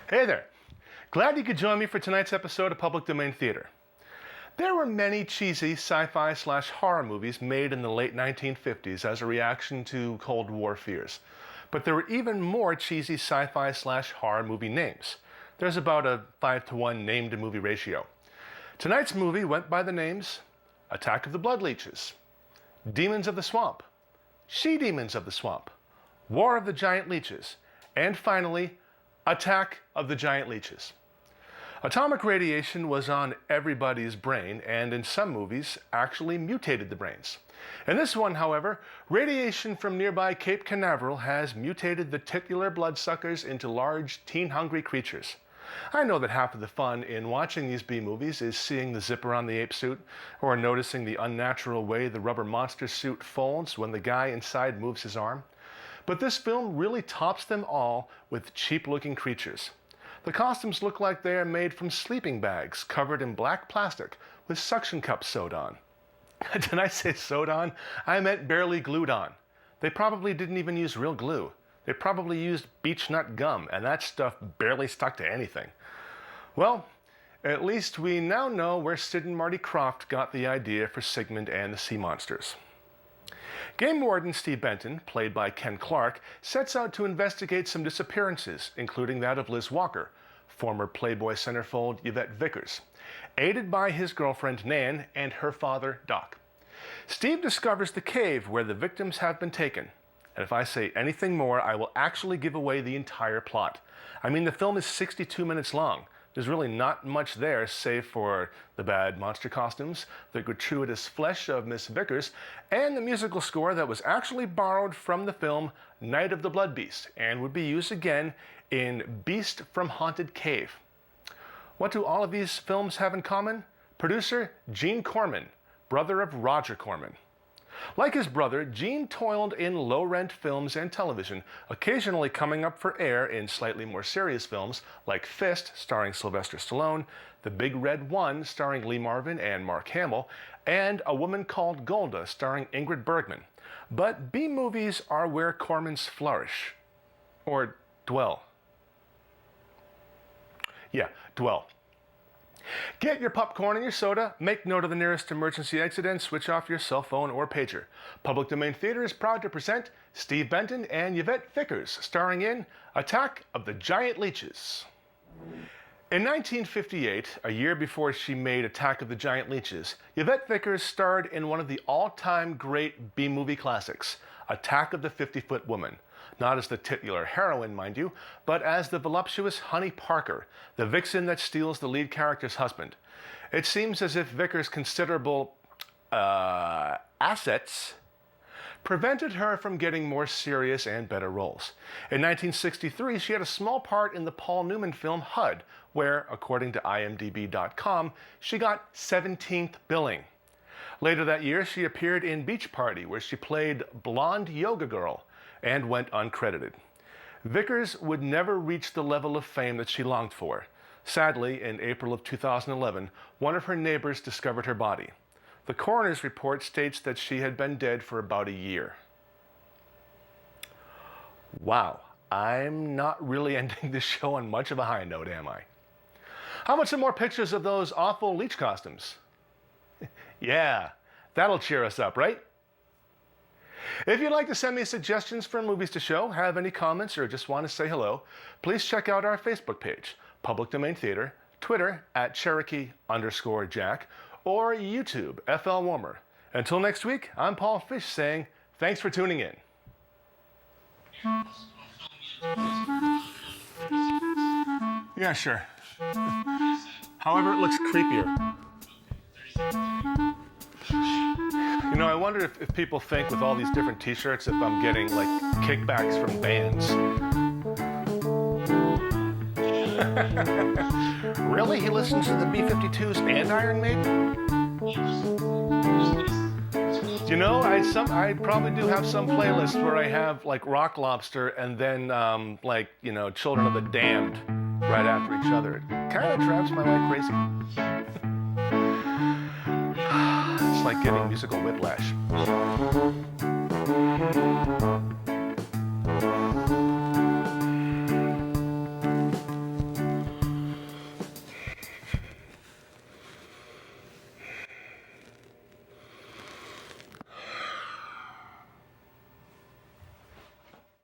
Hey there! Glad you could join me for tonight's episode of Public Domain Theater. There were many cheesy sci-fi/horror movies made in the late 1950s as a reaction to Cold War fears. But there were even more cheesy sci-fi/horror movie names. There's about a 5-to-1 name-to-movie ratio. Tonight's movie went by the names Attack of the Blood Leeches, Demons of the Swamp, She-Demons of the Swamp, War of the Giant Leeches, and finally, Attack of the Giant Leeches. Atomic radiation was on everybody's brain and in some movies actually mutated the brains. In this one, however, radiation from nearby Cape Canaveral has mutated the titular bloodsuckers into large, teen-hungry creatures. I know that half of the fun in watching these B-movies is seeing the zipper on the ape suit or noticing the unnatural way the rubber monster suit folds when the guy inside moves his arm. But this film really tops them all with cheap-looking creatures. The costumes look like they are made from sleeping bags covered in black plastic with suction cups sewed on. Did I say sewed on? I meant barely glued on. They probably didn't even use real glue. They probably used beech nut gum, and that stuff barely stuck to anything. Well, at least we now know where Sid and Marty Krofft got the idea for Sigmund and the Sea Monsters. Game Warden Steve Benton, played by Ken Clark, sets out to investigate some disappearances, including that of Liz Walker, former Playboy centerfold Yvette Vickers, aided by his girlfriend Nan and her father Doc. Steve discovers the cave where the victims have been taken. And if I say anything more, I will actually give away the entire plot. I mean, the film is 62 minutes long. There's really not much there save for the bad monster costumes, the gratuitous flesh of Miss Vickers, and the musical score that was actually borrowed from the film Night of the Blood Beast and would be used again in Beast from Haunted Cave. What do all of these films have in common? Producer Gene Corman, brother of Roger Corman. Like his brother, Gene toiled in low-rent films and television, occasionally coming up for air in slightly more serious films like Fist, starring Sylvester Stallone, The Big Red One, starring Lee Marvin and Mark Hamill, and A Woman Called Golda, starring Ingrid Bergman. But B-movies are where Cormans flourish. Or dwell. Yeah, dwell. Get your popcorn and your soda, make note of the nearest emergency exit, and switch off your cell phone or pager. Public Domain Theater is proud to present Steve Benton and Yvette Vickers, starring in Attack of the Giant Leeches. In 1958, a year before she made Attack of the Giant Leeches, Yvette Vickers starred in one of the all-time great B-movie classics, Attack of the 50-Foot Woman. Not as the titular heroine, mind you, but as the voluptuous Honey Parker, the vixen that steals the lead character's husband. It seems as if Vickers' considerable assets prevented her from getting more serious and better roles. In 1963, she had a small part in the Paul Newman film HUD, where, according to IMDb.com, she got 17th billing. Later that year, she appeared in Beach Party, where she played Blonde Yoga Girl, and went uncredited. Vickers would never reach the level of fame that she longed for. Sadly, in April of 2011, one of her neighbors discovered her body. The coroner's report states that she had been dead for about a year. Wow, I'm not really ending this show on much of a high note, am I? How about some more pictures of those awful leech costumes? Yeah, that'll cheer us up, right? If you'd like to send me suggestions for movies to show, have any comments, or just want to say hello, please check out our Facebook page, Public Domain Theater, Twitter @Cherokee_Jack, or YouTube, FL Warmer. Until next week, I'm Paul Fish saying thanks for tuning in. Yeah, sure. However, it looks creepier. You know, I wonder if people think with all these different t-shirts if I'm getting like kickbacks from bands. Really? He listens to the B-52s and Iron Maiden? You know, I probably do have some playlist where I have like Rock Lobster and then like, you know, Children of the Damned right after each other. It kind of drives my wife crazy. It's like getting musical whiplash.